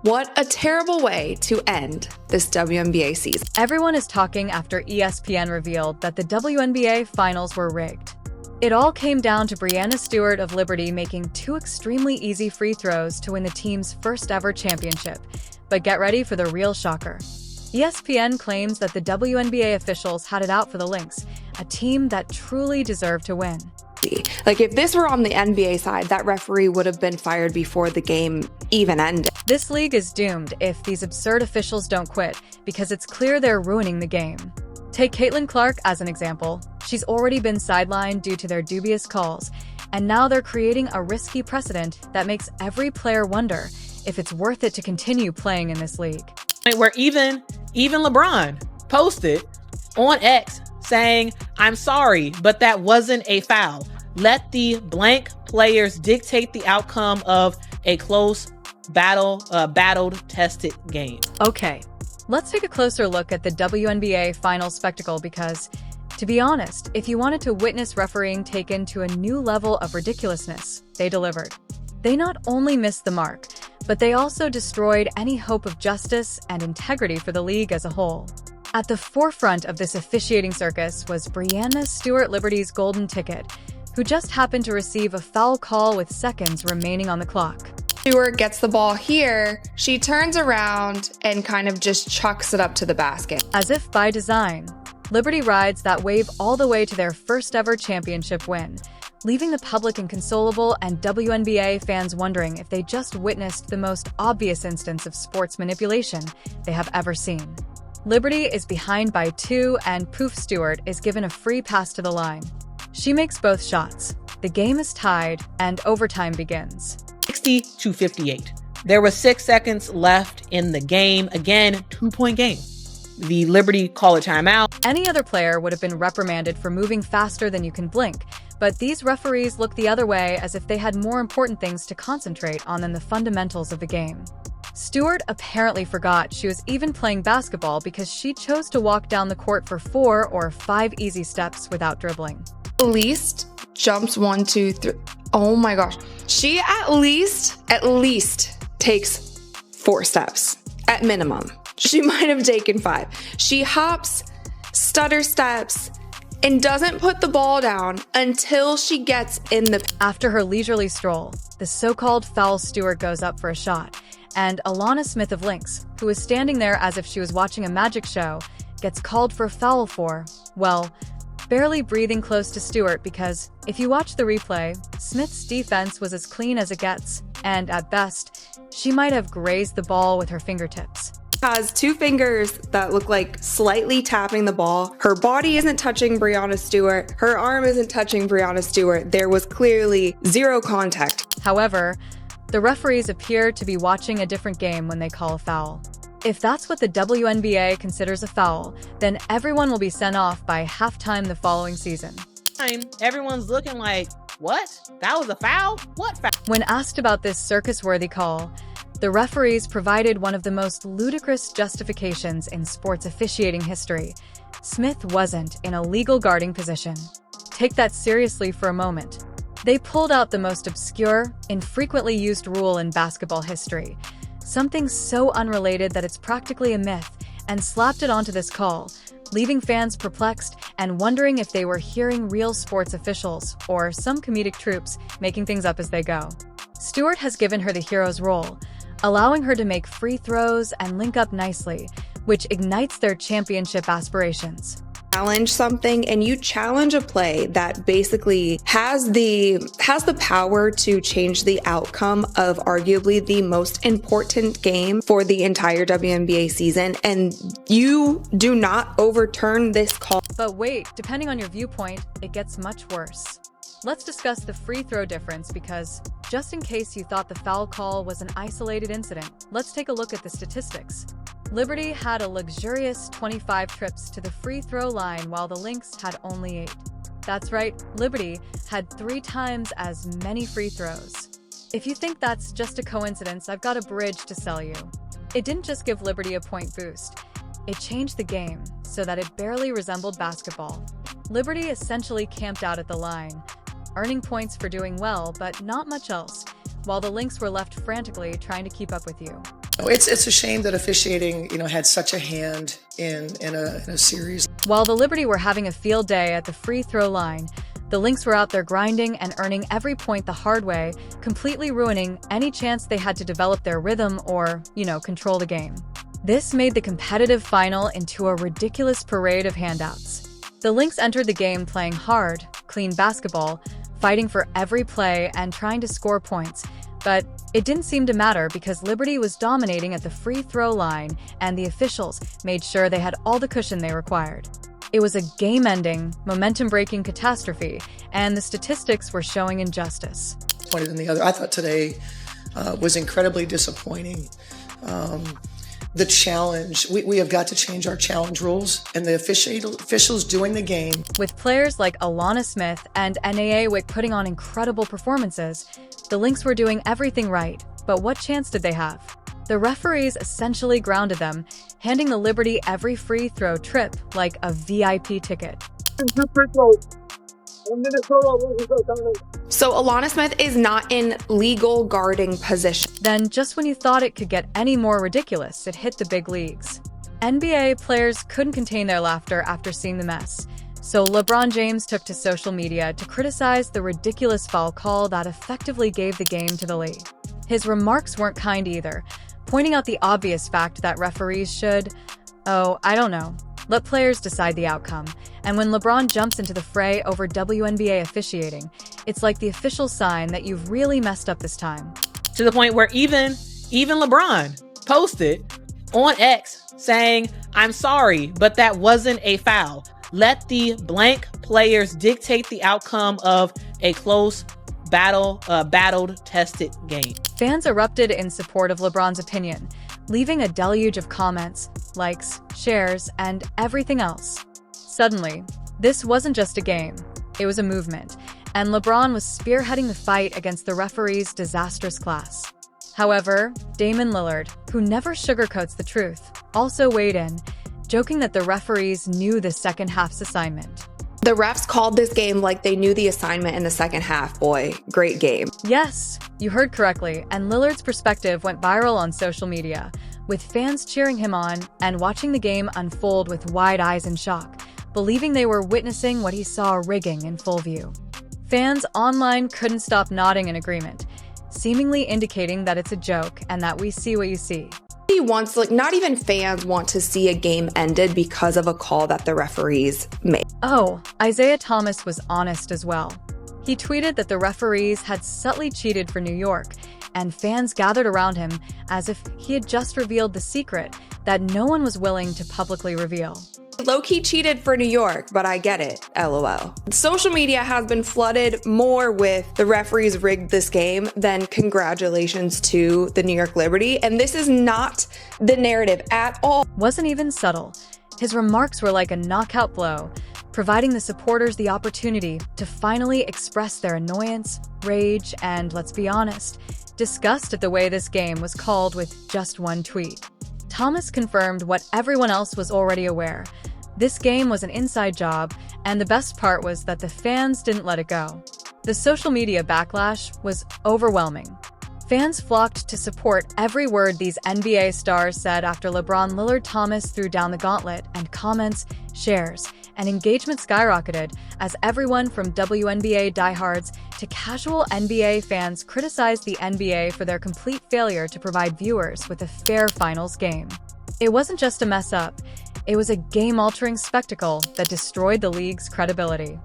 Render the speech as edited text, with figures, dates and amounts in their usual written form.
What a terrible way to end this WNBA season. Everyone is talking after ESPN revealed that the WNBA Finals were rigged. It all came down to Breanna Stewart of Liberty making 2 extremely easy free throws to win the team's first ever championship. But get ready for the real shocker. ESPN claims that the WNBA officials had it out for the Lynx, a team that truly deserved to win. Like, if this were on the NBA side, that referee would have been fired before the game even ended. This league is doomed if these absurd officials don't quit, because it's clear they're ruining the game. Take Caitlin Clark as an example. She's already been sidelined due to their dubious calls, and now they're creating a risky precedent that makes every player wonder if it's worth it to continue playing in this league. Where even LeBron posted on X saying, "I'm sorry, but that wasn't a foul. Let the blank players dictate the outcome of a close battled, tested game." Okay, let's take a closer look at the WNBA Finals spectacle because, to be honest, if you wanted to witness refereeing taken to a new level of ridiculousness, they delivered. They not only missed the mark, but they also destroyed any hope of justice and integrity for the league as a whole. At the forefront of this officiating circus was Breanna Stewart, Liberty's golden ticket, who just happened to receive a foul call with seconds remaining on the clock. Stewart gets the ball here, she turns around and kind of just chucks it up to the basket. As if by design, Liberty rides that wave all the way to their first ever championship win, leaving the public inconsolable and WNBA fans wondering if they just witnessed the most obvious instance of sports manipulation they have ever seen. Liberty is behind by 2 and Poof Stewart is given a free pass to the line. She makes both shots. The game is tied and overtime begins. 60-58. There was 6 seconds left in the game. Again, 2-point game. The Liberty call a timeout. Any other player would have been reprimanded for moving faster than you can blink, but these referees look the other way as if they had more important things to concentrate on than the fundamentals of the game. Stewart apparently forgot she was even playing basketball because she chose to walk down the court for 4 or 5 easy steps without dribbling. At least jumps 1, 2, 3. Oh my gosh. She at least takes 4 steps at minimum. She might have taken 5. She hops, stutter steps, and doesn't put the ball down until she gets in the... After her leisurely stroll, the so-called foul Stewart goes up for a shot, and Alana Smith of Lynx, who is standing there as if she was watching a magic show, gets called for a foul for, well, barely breathing close to Stewart because, if you watch the replay, Smith's defense was as clean as it gets, and at best, she might have grazed the ball with her fingertips. Has 2 fingers that look like slightly tapping the ball. Her body isn't touching Breanna Stewart. Her arm isn't touching Breanna Stewart. There was clearly 0 contact. However, the referees appear to be watching a different game when they call a foul. If that's what the WNBA considers a foul, then everyone will be sent off by halftime the following season. Everyone's looking like, what? That was a foul? What foul? When asked about this circus-worthy call, the referees provided one of the most ludicrous justifications in sports officiating history. Smith wasn't in a legal guarding position. Take that seriously for a moment. They pulled out the most obscure, infrequently used rule in basketball history, something so unrelated that it's practically a myth, and slapped it onto this call, leaving fans perplexed and wondering if they were hearing real sports officials or some comedic troops making things up as they go. Stewart has given her the hero's role, allowing her to make free throws and link up nicely, which ignites their championship aspirations. Challenge something and you challenge a play that basically has the power to change the outcome of arguably the most important game for the entire WNBA season, and you do not overturn this call. But wait, depending on your viewpoint, it gets much worse. Let's discuss the free throw difference because, just in case you thought the foul call was an isolated incident, let's take a look at the statistics. Liberty had a luxurious 25 trips to the free throw line while the Lynx had only 8. That's right, Liberty had 3 times as many free throws. If you think that's just a coincidence, I've got a bridge to sell you. It didn't just give Liberty a point boost. It changed the game so that it barely resembled basketball. Liberty essentially camped out at the line, earning points for doing well, but not much else, while the Lynx were left frantically trying to keep up with you. It's a shame that officiating, had such a hand in a series. While the Liberty were having a field day at the free throw line, the Lynx were out there grinding and earning every point the hard way, completely ruining any chance they had to develop their rhythm or, control the game. This made the competitive final into a ridiculous parade of handouts. The Lynx entered the game playing hard, clean basketball, fighting for every play and trying to score points. But it didn't seem to matter because Liberty was dominating at the free throw line and the officials made sure they had all the cushion they required. It was a game-ending, momentum-breaking catastrophe, and the statistics were showing injustice. Than the other. I thought today was incredibly disappointing. The challenge, we have got to change our challenge rules, and the officials doing the game. With players like Alana Smith and NAA Wick putting on incredible performances, the Lynx were doing everything right, but what chance did they have? The referees essentially grounded them, handing the Liberty every free throw trip like a VIP ticket. So Alana Smith is not in legal guarding position. Then, just when you thought it could get any more ridiculous, it hit the big leagues. NBA players couldn't contain their laughter after seeing the mess, so LeBron James took to social media to criticize the ridiculous foul call that effectively gave the game to the league. His remarks weren't kind either, pointing out the obvious fact that referees should, let players decide the outcome. And when LeBron jumps into the fray over WNBA officiating, it's like the official sign that you've really messed up this time. To the point where even LeBron posted on X saying, "I'm sorry, but that wasn't a foul. Let the blank players dictate the outcome of a close battled, tested game." Fans erupted in support of LeBron's opinion, leaving a deluge of comments, likes, shares, and everything else. Suddenly, this wasn't just a game, it was a movement, and LeBron was spearheading the fight against the referees' disastrous class. However, Damian Lillard, who never sugarcoats the truth, also weighed in, joking that the referees knew the second half's assignment. The refs called this game like they knew the assignment in the second half. Boy, great game. Yes, you heard correctly, and Lillard's perspective went viral on social media, with fans cheering him on and watching the game unfold with wide eyes in shock, believing they were witnessing what he saw rigging in full view. Fans online couldn't stop nodding in agreement, seemingly indicating that it's a joke and that we see what you see. Not even fans want to see a game ended because of a call that the referees made. Oh, Isaiah Thomas was honest as well. He tweeted that the referees had subtly cheated for New York, and fans gathered around him as if he had just revealed the secret that no one was willing to publicly reveal. Low-key cheated for New York, but I get it, LOL. Social media has been flooded more with the referees rigged this game than congratulations to the New York Liberty, and this is not the narrative at all. Wasn't even subtle. His remarks were like a knockout blow, providing the supporters the opportunity to finally express their annoyance, rage, and, let's be honest, disgust at the way this game was called with just one tweet. Thomas confirmed what everyone else was already aware. This game was an inside job, and the best part was that the fans didn't let it go. The social media backlash was overwhelming. Fans flocked to support every word these NBA stars said after LeBron Lillard Thomas threw down the gauntlet, and comments, shares, and engagement skyrocketed as everyone from WNBA diehards to casual NBA fans criticized the NBA for their complete failure to provide viewers with a fair finals game. It wasn't just a mess up, it was a game-altering spectacle that destroyed the league's credibility.